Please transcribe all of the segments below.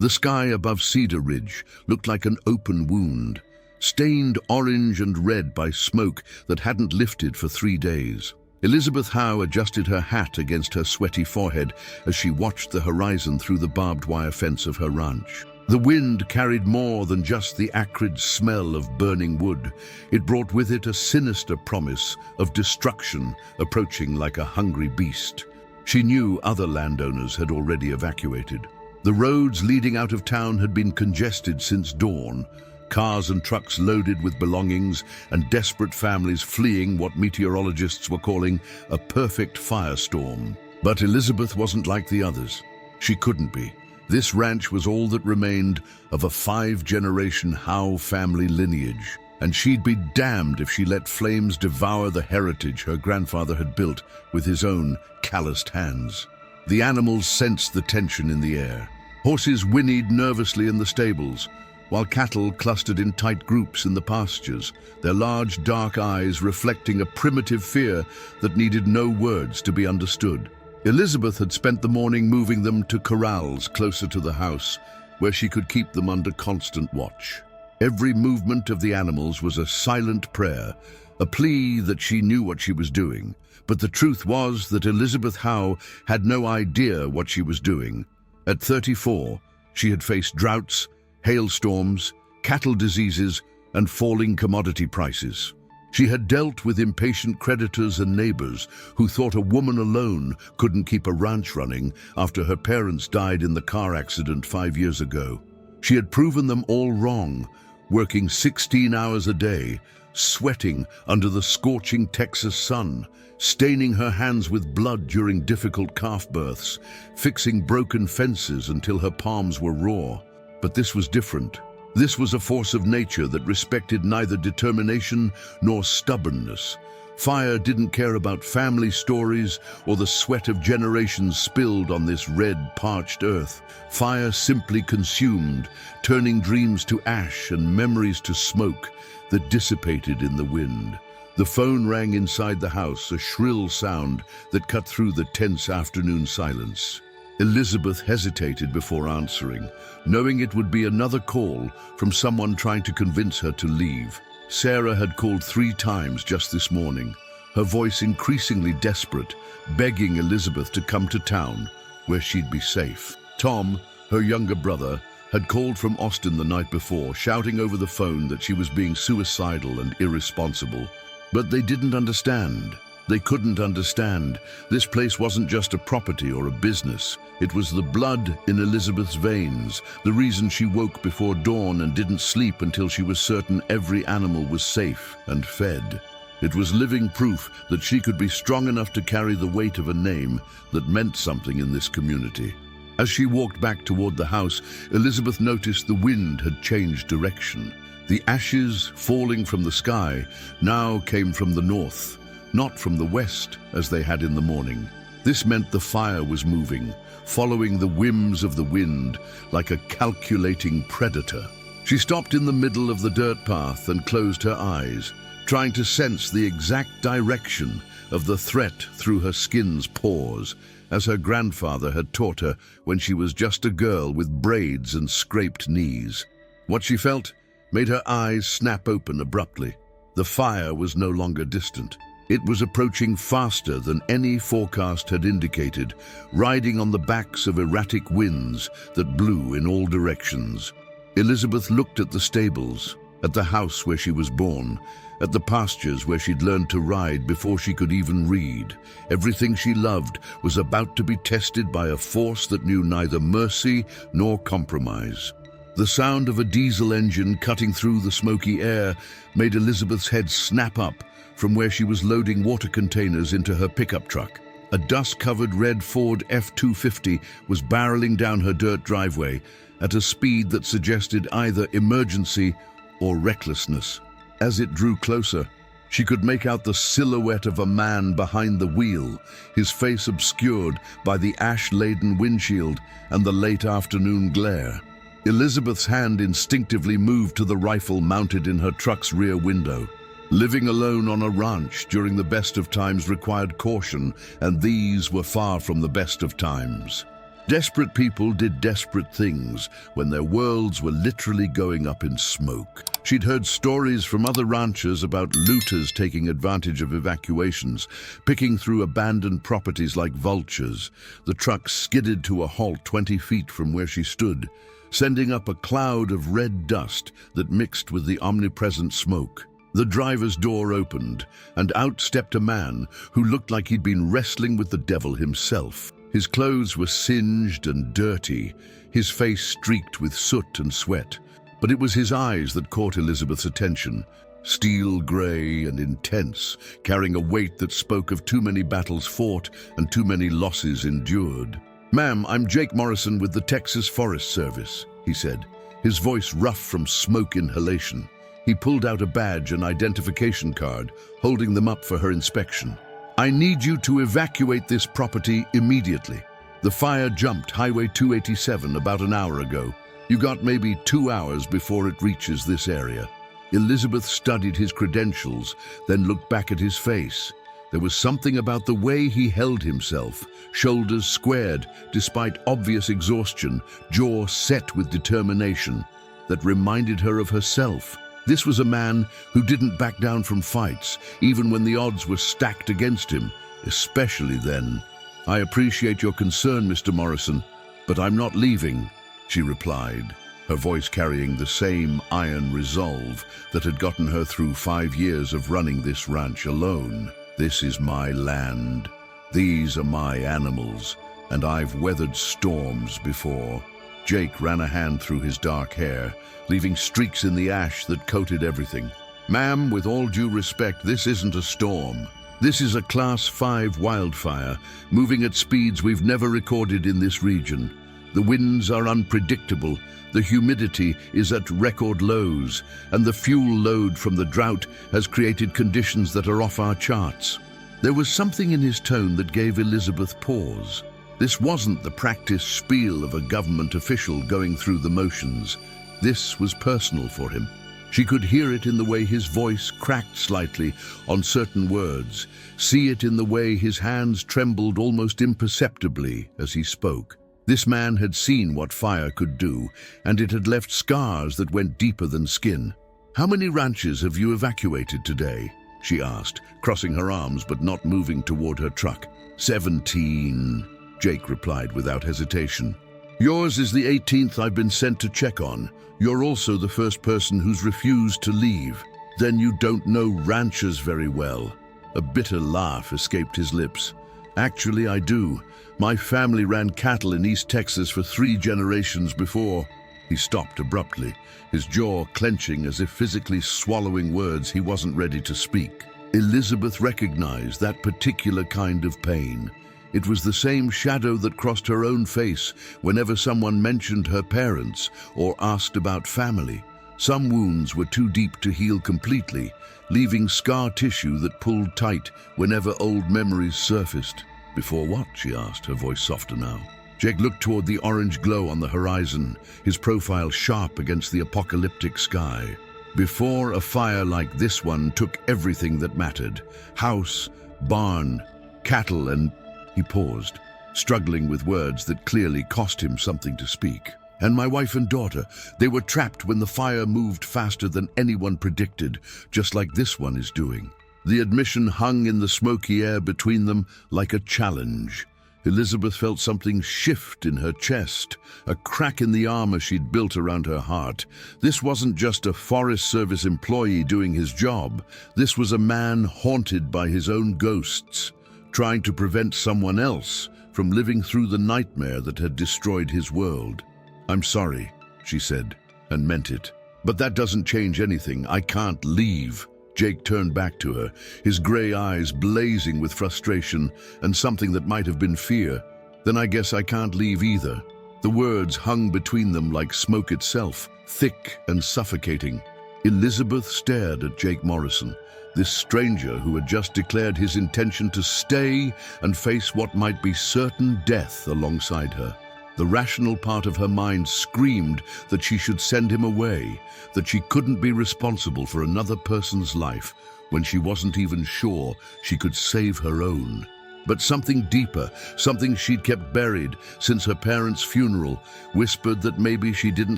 The sky above Cedar Ridge looked like an open wound, stained orange and red by smoke that hadn't lifted for 3 days. Elizabeth Howe adjusted her hat against her sweaty forehead as she watched the horizon through the barbed wire fence of her ranch. The wind carried more than just the acrid smell of burning wood. It brought with it a sinister promise of destruction approaching like a hungry beast. She knew other landowners had already evacuated. The roads leading out of town had been congested since dawn, cars and trucks loaded with belongings and desperate families fleeing what meteorologists were calling a perfect firestorm. But Elizabeth wasn't like the others. She couldn't be. This ranch was all that remained of a 5-generation Howe family lineage, and she'd be damned if she let flames devour the heritage her grandfather had built with his own calloused hands. The animals sensed the tension in the air. Horses whinnied nervously in the stables, while cattle clustered in tight groups in the pastures, their large dark eyes reflecting a primitive fear that needed no words to be understood. Elizabeth had spent the morning moving them to corrals closer to the house, where she could keep them under constant watch. Every movement of the animals was a silent prayer, a plea that she knew what she was doing. But the truth was that Elizabeth Howe had no idea what she was doing. At 34, she had faced droughts, hailstorms, cattle diseases, and falling commodity prices. She had dealt with impatient creditors and neighbors who thought a woman alone couldn't keep a ranch running after her parents died in the car accident 5 years ago. She had proven them all wrong, working 16 hours a day, sweating under the scorching Texas sun, staining her hands with blood during difficult calf births, fixing broken fences until her palms were raw. But this was different. This was a force of nature that respected neither determination nor stubbornness. Fire didn't care about family stories or the sweat of generations spilled on this red, parched earth. Fire simply consumed, turning dreams to ash and memories to smoke that dissipated in the wind. The phone rang inside the house, a shrill sound that cut through the tense afternoon silence. Elizabeth hesitated before answering, knowing it would be another call from someone trying to convince her to leave. Sarah had called 3 times just this morning, her voice increasingly desperate, begging Elizabeth to come to town, where she'd be safe. Tom, her younger brother, had called from Austin the night before, shouting over the phone that she was being suicidal and irresponsible. But they didn't understand. They couldn't understand. This place wasn't just a property or a business. It was the blood in Elizabeth's veins, the reason she woke before dawn and didn't sleep until she was certain every animal was safe and fed. It was living proof that she could be strong enough to carry the weight of a name that meant something in this community. As she walked back toward the house, Elizabeth noticed the wind had changed direction. The ashes falling from the sky now came from the north, not from the west as they had in the morning. This meant the fire was moving, following the whims of the wind like a calculating predator. She stopped in the middle of the dirt path and closed her eyes, trying to sense the exact direction of the threat through her skin's pores, as her grandfather had taught her when she was just a girl with braids and scraped knees. What she felt made her eyes snap open abruptly. The fire was no longer distant. It was approaching faster than any forecast had indicated, riding on the backs of erratic winds that blew in all directions. Elizabeth looked at the stables, at the house where she was born, at the pastures where she'd learned to ride before she could even read. Everything she loved was about to be tested by a force that knew neither mercy nor compromise. The sound of a diesel engine cutting through the smoky air made Elizabeth's head snap up from where she was loading water containers into her pickup truck. A dust-covered red Ford F-250 was barreling down her dirt driveway at a speed that suggested either emergency or recklessness. As it drew closer, she could make out the silhouette of a man behind the wheel, his face obscured by the ash-laden windshield and the late afternoon glare. Elizabeth's hand instinctively moved to the rifle mounted in her truck's rear window. Living alone on a ranch during the best of times required caution, and these were far from the best of times. Desperate people did desperate things when their worlds were literally going up in smoke. She'd heard stories from other ranchers about looters taking advantage of evacuations, picking through abandoned properties like vultures. The truck skidded to a halt 20 feet from where she stood, sending up a cloud of red dust that mixed with the omnipresent smoke. The driver's door opened, and out stepped a man who looked like he'd been wrestling with the devil himself. His clothes were singed and dirty, his face streaked with soot and sweat. But it was his eyes that caught Elizabeth's attention, steel gray and intense, carrying a weight that spoke of too many battles fought and too many losses endured. "Ma'am, I'm Jake Morrison with the Texas Forest Service," he said, his voice rough from smoke inhalation. He pulled out a badge and identification card, holding them up for her inspection. "I need you to evacuate this property immediately. The fire jumped Highway 287 about an hour ago. You got maybe 2 hours before it reaches this area." Elizabeth studied his credentials, then looked back at his face. There was something about the way he held himself, shoulders squared despite obvious exhaustion, jaw set with determination, that reminded her of herself. This was a man who didn't back down from fights, even when the odds were stacked against him, especially then. "I appreciate your concern, Mr. Morrison, but I'm not leaving," she replied, her voice carrying the same iron resolve that had gotten her through 5 years of running this ranch alone. "This is my land. These are my animals, and I've weathered storms before." Jake ran a hand through his dark hair, leaving streaks in the ash that coated everything. "Ma'am, with all due respect, this isn't a storm. This is a Class 5 wildfire, moving at speeds we've never recorded in this region. The winds are unpredictable, the humidity is at record lows, and the fuel load from the drought has created conditions that are off our charts." There was something in his tone that gave Elizabeth pause. This wasn't the practiced spiel of a government official going through the motions. This was personal for him. She could hear it in the way his voice cracked slightly on certain words, see it in the way his hands trembled almost imperceptibly as he spoke. This man had seen what fire could do, and it had left scars that went deeper than skin. "How many ranches have you evacuated today?" she asked, crossing her arms but not moving toward her truck. 17, Jake replied without hesitation. "Yours is the 18th I've been sent to check on. You're also the first person who's refused to leave. Then you don't know ranchers very well." A bitter laugh escaped his lips. "Actually, I do. My family ran cattle in East Texas for 3 generations before." He stopped abruptly, his jaw clenching as if physically swallowing words he wasn't ready to speak. Elizabeth recognized that particular kind of pain. It was the same shadow that crossed her own face whenever someone mentioned her parents or asked about family. Some wounds were too deep to heal completely, leaving scar tissue that pulled tight whenever old memories surfaced. "Before what?" she asked, her voice softer now. Jake looked toward the orange glow on the horizon, his profile sharp against the apocalyptic sky. "Before a fire like this one took everything that mattered. House, barn, cattle, and..." He paused, struggling with words that clearly cost him something to speak. "And my wife and daughter, they were trapped when the fire moved faster than anyone predicted, just like this one is doing." The admission hung in the smoky air between them like a challenge. Elizabeth felt something shift in her chest, a crack in the armor she'd built around her heart. This wasn't just a Forest Service employee doing his job. This was a man haunted by his own ghosts, trying to prevent someone else from living through the nightmare that had destroyed his world. "I'm sorry," she said, and meant it. "But that doesn't change anything. I can't leave." Jake turned back to her, his gray eyes blazing with frustration and something that might have been fear. "Then I guess I can't leave either." The words hung between them like smoke itself, thick and suffocating. Elizabeth stared at Jake Morrison, this stranger who had just declared his intention to stay and face what might be certain death alongside her. The rational part of her mind screamed that she should send him away, that she couldn't be responsible for another person's life when she wasn't even sure she could save her own. But something deeper, something she'd kept buried since her parents' funeral, whispered that maybe she didn't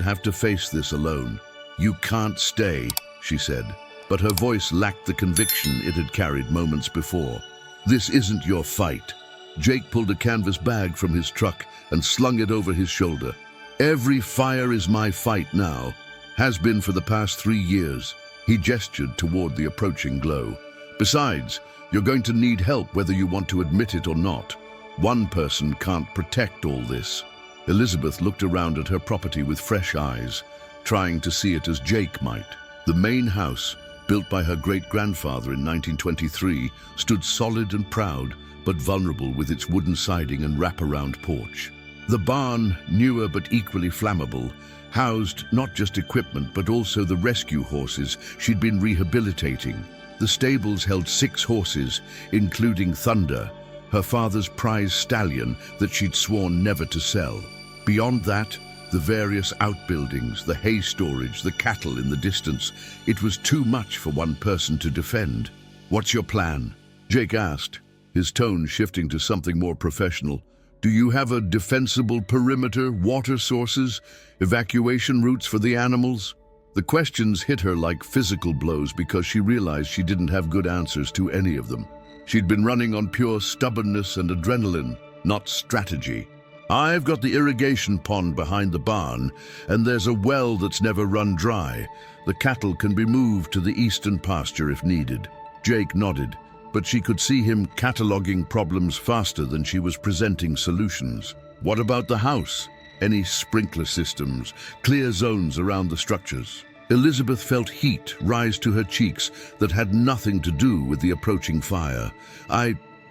have to face this alone. "You can't stay," she said, but her voice lacked the conviction it had carried moments before. "This isn't your fight." Jake pulled a canvas bag from his truck and slung it over his shoulder. "Every fire is my fight now. Has been for the past 3 years." He gestured toward the approaching glow. "Besides, you're going to need help whether you want to admit it or not. One person can't protect all this." Elizabeth looked around at her property with fresh eyes, trying to see it as Jake might. The main house, built by her great-grandfather in 1923, stood solid and proud, but vulnerable with its wooden siding and wraparound porch. The barn, newer but equally flammable, housed not just equipment but also the rescue horses she'd been rehabilitating. The stables held 6 horses, including Thunder, her father's prize stallion that she'd sworn never to sell. Beyond that, the various outbuildings, the hay storage, the cattle in the distance. It was too much for one person to defend. "What's your plan?" Jake asked, his tone shifting to something more professional. "Do you have a defensible perimeter, water sources, evacuation routes for the animals?" The questions hit her like physical blows because she realized she didn't have good answers to any of them. She'd been running on pure stubbornness and adrenaline, not strategy. "I've got the irrigation pond behind the barn, and there's a well that's never run dry. The cattle can be moved to the eastern pasture if needed." Jake nodded, but she could see him cataloging problems faster than she was presenting solutions. "What about the house? Any sprinkler systems, clear zones around the structures?" Elizabeth felt heat rise to her cheeks that had nothing to do with the approaching fire.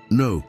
No.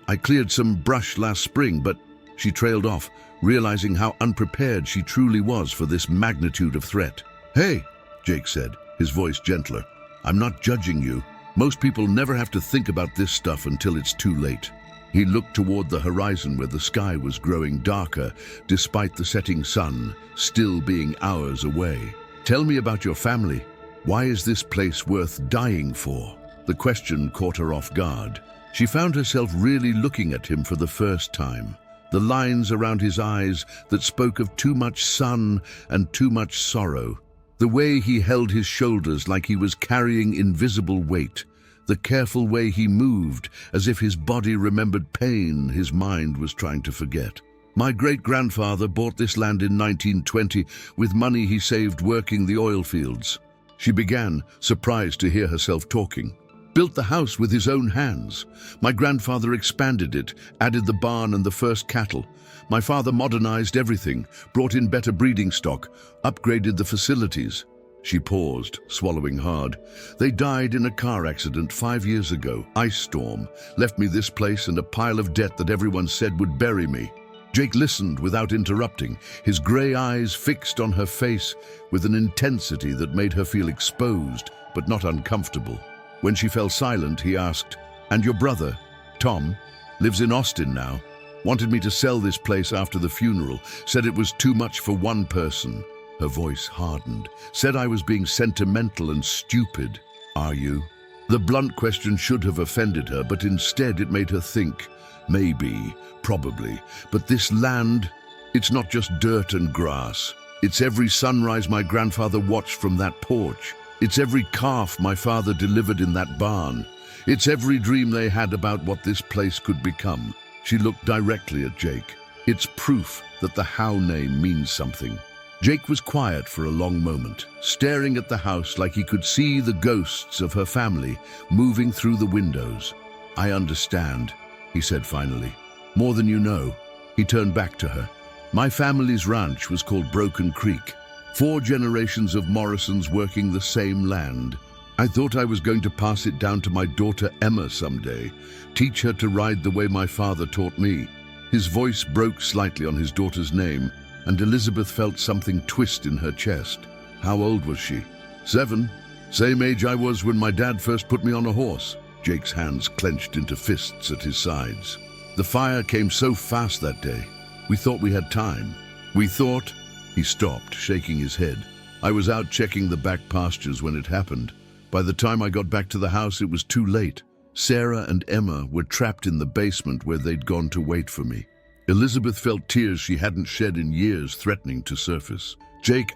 I cleared some brush last spring, but..." She trailed off, realizing how unprepared she truly was for this magnitude of threat. "Hey," Jake said, his voice gentler. "I'm not judging you. Most people never have to think about this stuff until it's too late." He looked toward the horizon where the sky was growing darker, despite the setting sun still being hours away. "Tell me about your family. Why is this place worth dying for?" The question caught her off guard. She found herself really looking at him for the first time. The lines around his eyes that spoke of too much sun and too much sorrow. The way he held his shoulders like he was carrying invisible weight. The careful way he moved, as if his body remembered pain his mind was trying to forget. "My great-grandfather bought this land in 1920 with money he saved working the oil fields." She began, surprised to hear herself talking. "Built the house with his own hands. My grandfather expanded it, added the barn and the first cattle. My father modernized everything, brought in better breeding stock, upgraded the facilities." She paused, swallowing hard. "They died in a car accident 5 years ago. Ice storm. Left me this place and a pile of debt that everyone said would bury me." Jake listened without interrupting, his gray eyes fixed on her face with an intensity that made her feel exposed, but not uncomfortable. When she fell silent, he asked, "And your brother, Tom, lives in Austin now. Wanted me to sell this place after the funeral. Said it was too much for one person." Her voice hardened. "Said I was being sentimental and stupid." "Are you?" The blunt question should have offended her, but instead it made her think. Maybe, probably, but this land, it's not just dirt and grass. It's every sunrise my grandfather watched from that porch. It's every calf my father delivered in that barn. It's every dream they had about what this place could become. She looked directly at Jake. It's proof that the Howe name means something. Jake was quiet for a long moment, staring at the house like he could see the ghosts of her family moving through the windows. "I understand," he said finally. "More than you know." He turned back to her. "My family's ranch was called Broken Creek. 4 generations of Morrisons working the same land. I thought I was going to pass it down to my daughter Emma someday, teach her to ride the way my father taught me." His voice broke slightly on his daughter's name, and Elizabeth felt something twist in her chest. How old was she? 7. Same age I was when my dad first put me on a horse. Jake's hands clenched into fists at his sides. "The fire came so fast that day. We thought we had time. We thought..." He stopped, shaking his head. "I was out checking the back pastures when it happened. By the time I got back to the house, it was too late. Sarah and Emma were trapped in the basement where they'd gone to wait for me. Elizabeth felt tears she hadn't shed in years threatening to surface. Jake,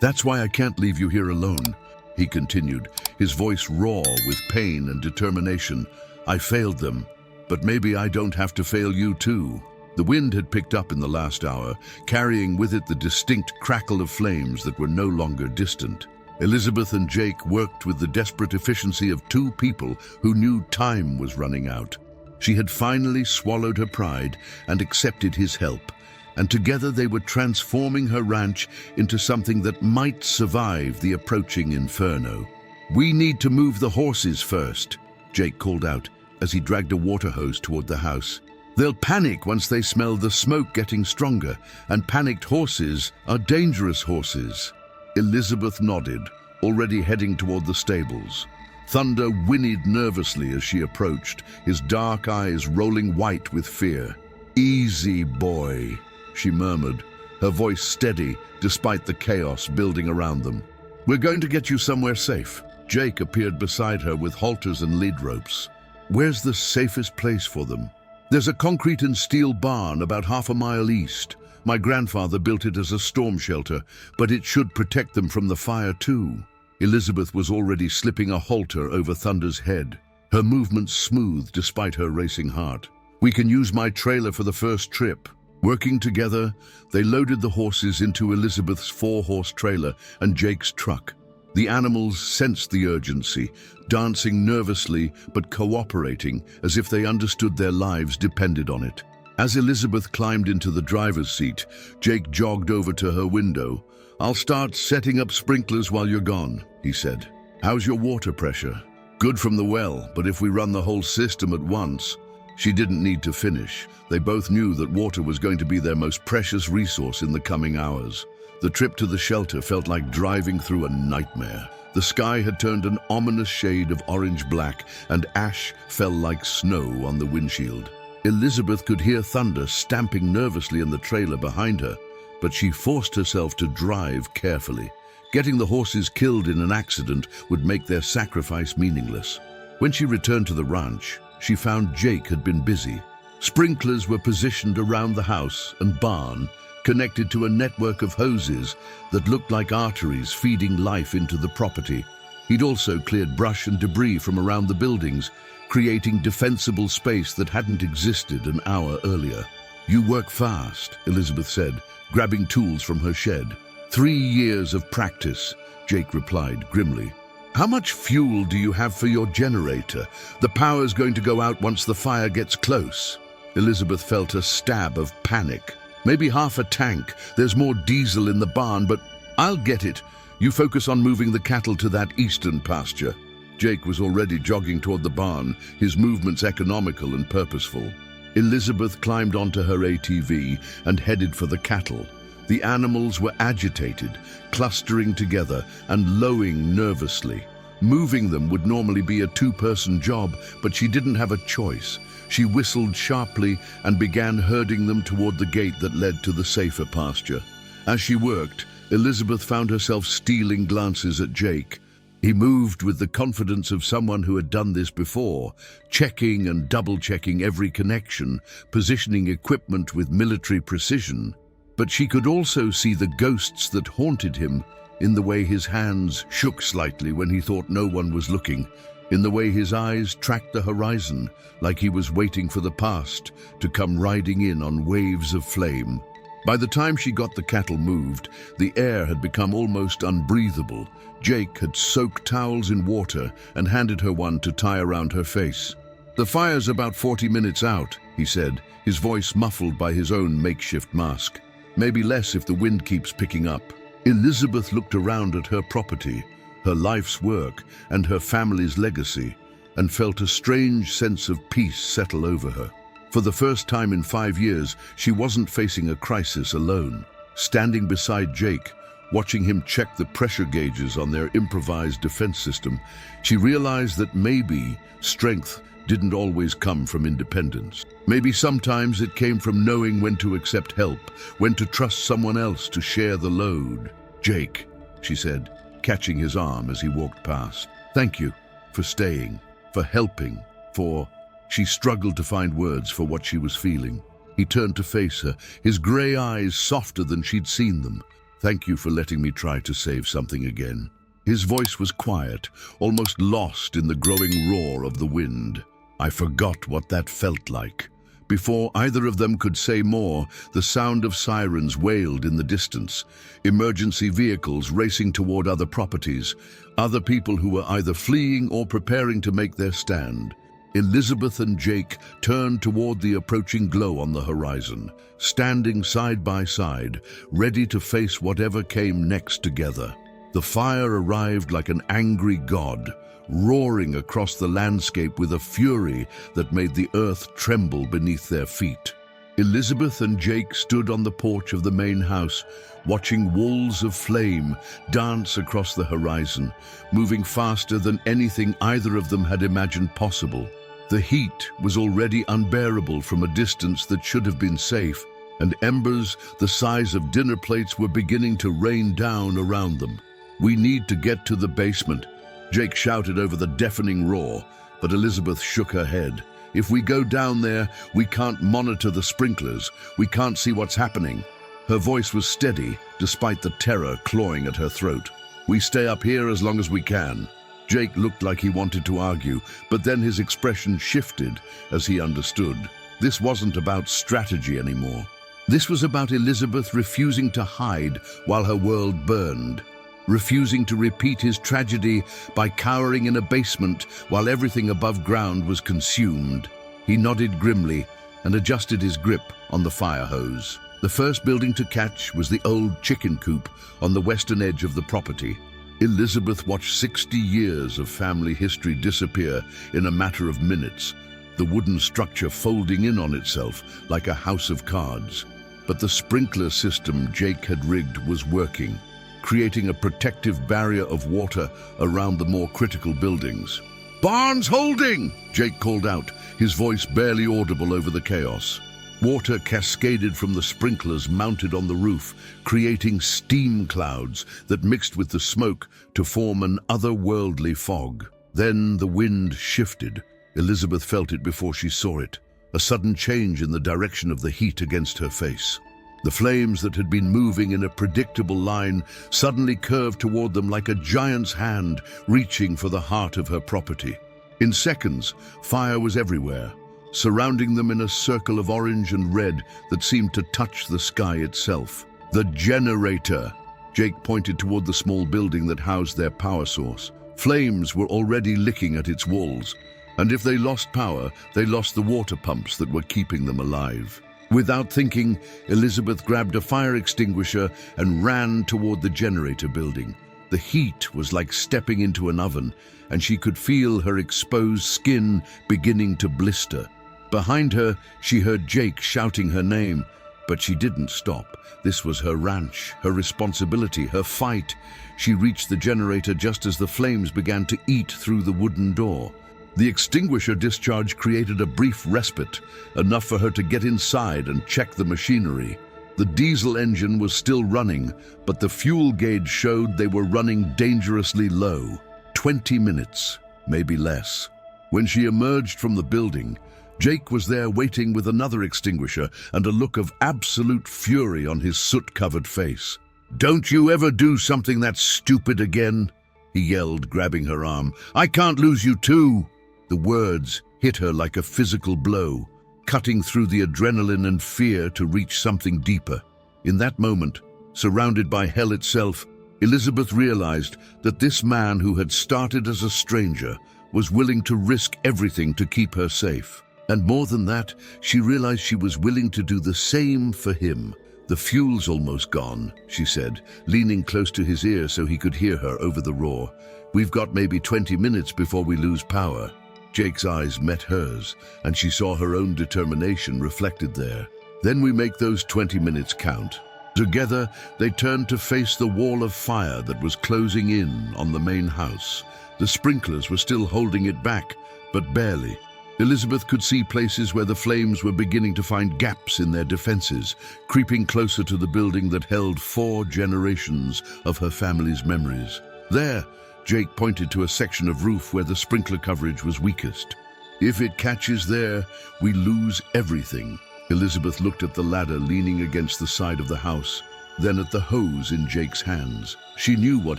that's why I can't leave you here alone, he continued, his voice raw with pain and determination. I failed them, but maybe I don't have to fail you too. The wind had picked up in the last hour, carrying with it the distinct crackle of flames that were no longer distant. Elizabeth and Jake worked with the desperate efficiency of two people who knew time was running out. She had finally swallowed her pride and accepted his help, and together they were transforming her ranch into something that might survive the approaching inferno. We need to move the horses first, Jake called out as he dragged a water hose toward the house. They'll panic once they smell the smoke getting stronger, and panicked horses are dangerous horses. Elizabeth nodded, already heading toward the stables. Thunder whinnied nervously as she approached, his dark eyes rolling white with fear. Easy, boy, she murmured, her voice steady despite the chaos building around them. We're going to get you somewhere safe. Jake appeared beside her with halters and lead ropes. Where's the safest place for them? There's a concrete and steel barn about half a mile east. My grandfather built it as a storm shelter, but it should protect them from the fire too. Elizabeth was already slipping a halter over Thunder's head, her movements smooth despite her racing heart. We can use my trailer for the first trip. Working together, they loaded the horses into Elizabeth's 4-horse trailer and Jake's truck. The animals sensed the urgency, dancing nervously but cooperating as if they understood their lives depended on it. As Elizabeth climbed into the driver's seat, Jake jogged over to her window. I'll start setting up sprinklers while you're gone, he said. How's your water pressure? Good from the well, but if we run the whole system at once. She didn't need to finish. They both knew that water was going to be their most precious resource in the coming hours. The trip to the shelter felt like driving through a nightmare. The sky had turned an ominous shade of orange-black, and ash fell like snow on the windshield. Elizabeth could hear Thunder stamping nervously in the trailer behind her, but she forced herself to drive carefully. Getting the horses killed in an accident would make their sacrifice meaningless. When she returned to the ranch, she found Jake had been busy. Sprinklers were positioned around the house and barn, connected to a network of hoses that looked like arteries feeding life into the property. He'd also cleared brush and debris from around the buildings, creating defensible space that hadn't existed an hour earlier. You work fast, Elizabeth said, grabbing tools from her shed. 3 years of practice, Jake replied grimly. How much fuel do you have for your generator? The power's going to go out once the fire gets close. Elizabeth felt a stab of panic. Maybe half a tank. There's more diesel in the barn, but I'll get it. You focus on moving the cattle to that eastern pasture. Jake was already jogging toward the barn, his movements economical and purposeful. Elizabeth climbed onto her ATV and headed for the cattle. The animals were agitated, clustering together and lowing nervously. Moving them would normally be a 2-person job, but she didn't have a choice. She whistled sharply and began herding them toward the gate that led to the safer pasture. As she worked, Elizabeth found herself stealing glances at Jake. He moved with the confidence of someone who had done this before, checking and double-checking every connection, positioning equipment with military precision. But she could also see the ghosts that haunted him in the way his hands shook slightly when he thought no one was looking, in the way his eyes tracked the horizon like he was waiting for the past to come riding in on waves of flame. By the time she got the cattle moved, the air had become almost unbreathable. Jake had soaked towels in water and handed her one to tie around her face. The fire's about 40 minutes out, he said, his voice muffled by his own makeshift mask. Maybe less if the wind keeps picking up. Elizabeth looked around at her property, her life's work, and her family's legacy, and felt a strange sense of peace settle over her. For the first time in 5 years, she wasn't facing a crisis alone. Standing beside Jake, watching him check the pressure gauges on their improvised defense system, she realized that maybe strength didn't always come from independence. Maybe sometimes it came from knowing when to accept help, when to trust someone else to share the load. Jake, she said, catching his arm as he walked past. Thank you for staying, for helping. 4. She struggled to find words for what she was feeling. He turned to face her, his grey eyes softer than she'd seen them. "Thank you for letting me try to save something again." His voice was quiet, almost lost in the growing roar of the wind. I forgot what that felt like. Before either of them could say more, the sound of sirens wailed in the distance. Emergency vehicles racing toward other properties, other people who were either fleeing or preparing to make their stand. Elizabeth and Jake turned toward the approaching glow on the horizon, standing side by side, ready to face whatever came next together. The fire arrived like an angry god, roaring across the landscape with a fury that made the earth tremble beneath their feet. Elizabeth and Jake stood on the porch of the main house, watching walls of flame dance across the horizon, moving faster than anything either of them had imagined possible. The heat was already unbearable from a distance that should have been safe, and embers the size of dinner plates were beginning to rain down around them. "We need to get to the basement," Jake shouted over the deafening roar, but Elizabeth shook her head. "If we go down there, we can't monitor the sprinklers. We can't see what's happening." Her voice was steady, despite the terror clawing at her throat. "We stay up here as long as we can." Jake looked like he wanted to argue, but then his expression shifted as he understood. This wasn't about strategy anymore. This was about Elizabeth refusing to hide while her world burned, refusing to repeat his tragedy by cowering in a basement while everything above ground was consumed. He nodded grimly and adjusted his grip on the fire hose. The first building to catch was the old chicken coop on the western edge of the property. Elizabeth watched 60 years of family history disappear in a matter of minutes, the wooden structure folding in on itself like a house of cards. But the sprinkler system Jake had rigged was working, creating a protective barrier of water around the more critical buildings. "Barns holding!" Jake called out, his voice barely audible over the chaos. Water cascaded from the sprinklers mounted on the roof, creating steam clouds that mixed with the smoke to form an otherworldly fog. Then the wind shifted. Elizabeth felt it before she saw it, a sudden change in the direction of the heat against her face. The flames that had been moving in a predictable line suddenly curved toward them like a giant's hand reaching for the heart of her property. In seconds, fire was everywhere, surrounding them in a circle of orange and red that seemed to touch the sky itself. "The generator!" Jake pointed toward the small building that housed their power source. Flames were already licking at its walls, and if they lost power, they lost the water pumps that were keeping them alive. Without thinking, Elizabeth grabbed a fire extinguisher and ran toward the generator building. The heat was like stepping into an oven, and she could feel her exposed skin beginning to blister. Behind her, she heard Jake shouting her name, but she didn't stop. This was her ranch, her responsibility, her fight. She reached the generator just as the flames began to eat through the wooden door. The extinguisher discharge created a brief respite, enough for her to get inside and check the machinery. The diesel engine was still running, but the fuel gauge showed they were running dangerously low. 20 minutes, maybe less. When she emerged from the building, Jake was there waiting with another extinguisher and a look of absolute fury on his soot-covered face. "Don't you ever do something that stupid again," he yelled, grabbing her arm. "I can't lose you too." The words hit her like a physical blow, cutting through the adrenaline and fear to reach something deeper. In that moment, surrounded by hell itself, Elizabeth realized that this man who had started as a stranger was willing to risk everything to keep her safe. And more than that, she realized she was willing to do the same for him. "The fuel's almost gone," she said, leaning close to his ear so he could hear her over the roar. "We've got maybe 20 minutes before we lose power." Jake's eyes met hers, and she saw her own determination reflected there. "Then we make those 20 minutes count." Together, they turned to face the wall of fire that was closing in on the main house. The sprinklers were still holding it back, but barely. Elizabeth could see places where the flames were beginning to find gaps in their defenses, creeping closer to the building that held 4 generations of her family's memories. There, Jake pointed to a section of roof where the sprinkler coverage was weakest. If it catches there, we lose everything. Elizabeth looked at the ladder leaning against the side of the house, then at the hose in Jake's hands. She knew what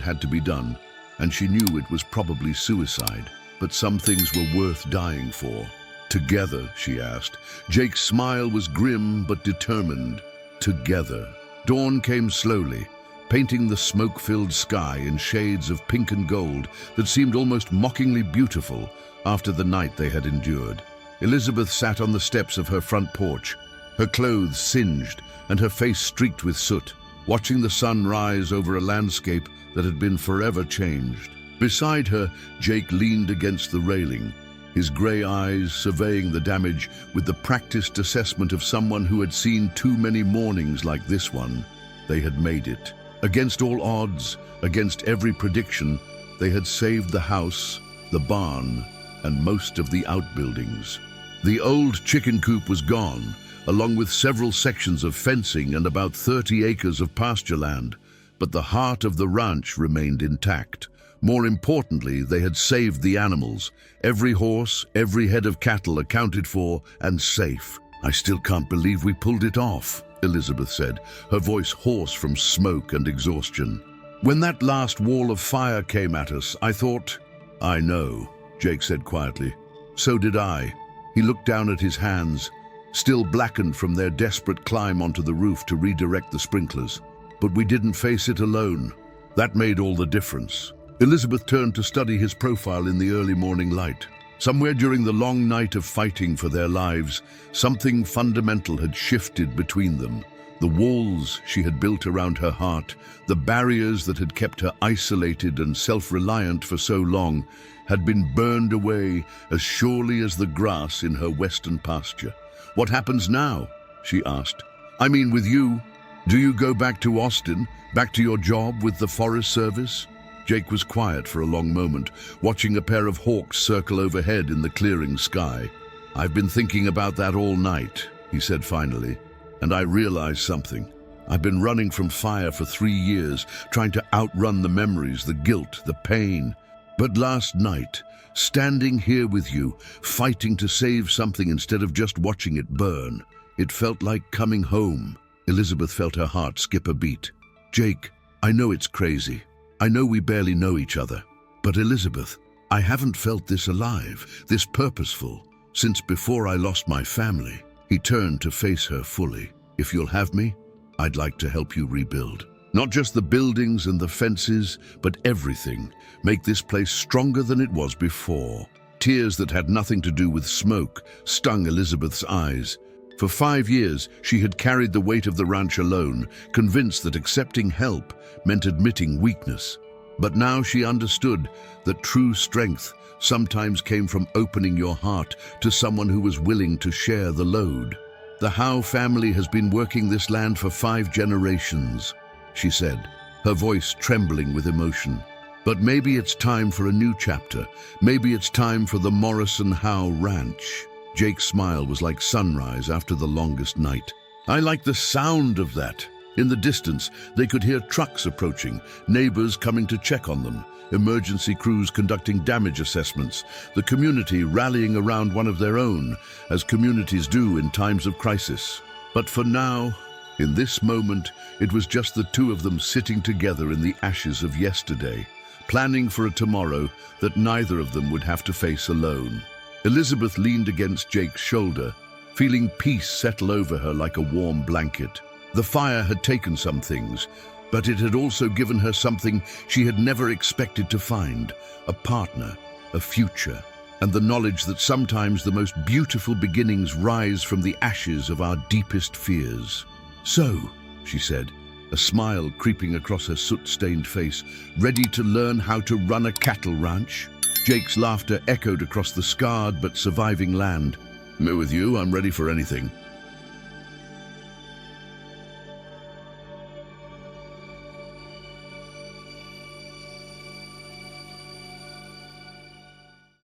had to be done, and she knew it was probably suicide, but some things were worth dying for. Together, she asked. Jake's smile was grim but determined. Together. Dawn came slowly, painting the smoke-filled sky in shades of pink and gold that seemed almost mockingly beautiful after the night they had endured. Elizabeth sat on the steps of her front porch, her clothes singed and her face streaked with soot, watching the sun rise over a landscape that had been forever changed. Beside her, Jake leaned against the railing, his grey eyes surveying the damage with the practiced assessment of someone who had seen too many mornings like this one. They had made it. Against all odds, against every prediction, they had saved the house, the barn, and most of the outbuildings. The old chicken coop was gone, along with several sections of fencing and about 30 acres of pasture land, but the heart of the ranch remained intact. More importantly, they had saved the animals. Every horse, every head of cattle accounted for and safe. "I still can't believe we pulled it off," Elizabeth said, her voice hoarse from smoke and exhaustion. "When that last wall of fire came at us, I thought—" "I know," Jake said quietly. "So did I." He looked down at his hands, still blackened from their desperate climb onto the roof to redirect the sprinklers. "But we didn't face it alone. That made all the difference." Elizabeth turned to study his profile in the early morning light. Somewhere during the long night of fighting for their lives, something fundamental had shifted between them. The walls she had built around her heart, the barriers that had kept her isolated and self-reliant for so long, had been burned away as surely as the grass in her western pasture. "What happens now?" she asked. "I mean with you. Do you go back to Austin, back to your job with the Forest Service?" Jake was quiet for a long moment, watching a pair of hawks circle overhead in the clearing sky. "I've been thinking about that all night," he said finally, "and I realized something. I've been running from fire for 3 years, trying to outrun the memories, the guilt, the pain. But last night, standing here with you, fighting to save something instead of just watching it burn, it felt like coming home." Elizabeth felt her heart skip a beat. "Jake, I know it's crazy. I know we barely know each other. But Elizabeth, I haven't felt this alive, this purposeful, since before I lost my family." He turned to face her fully. "If you'll have me, I'd like to help you rebuild. Not just the buildings and the fences, but everything. Make this place stronger than it was before." Tears that had nothing to do with smoke stung Elizabeth's eyes. For 5 years, she had carried the weight of the ranch alone, convinced that accepting help meant admitting weakness. But now she understood that true strength sometimes came from opening your heart to someone who was willing to share the load. "The Howe family has been working this land for 5 generations, she said, her voice trembling with emotion. "But maybe it's time for a new chapter. Maybe it's time for the Morrison Howe Ranch." Jake's smile was like sunrise after the longest night. "I like the sound of that." In the distance, they could hear trucks approaching, neighbors coming to check on them, emergency crews conducting damage assessments, the community rallying around one of their own, as communities do in times of crisis. But for now, in this moment, it was just the two of them sitting together in the ashes of yesterday, planning for a tomorrow that neither of them would have to face alone. Elizabeth leaned against Jake's shoulder, feeling peace settle over her like a warm blanket. The fire had taken some things, but it had also given her something she had never expected to find: a partner, a future, and the knowledge that sometimes the most beautiful beginnings rise from the ashes of our deepest fears. "So," she said, a smile creeping across her soot-stained face, "ready to learn how to run a cattle ranch?" Jake's laughter echoed across the scarred but surviving land. "With you, I'm ready for anything."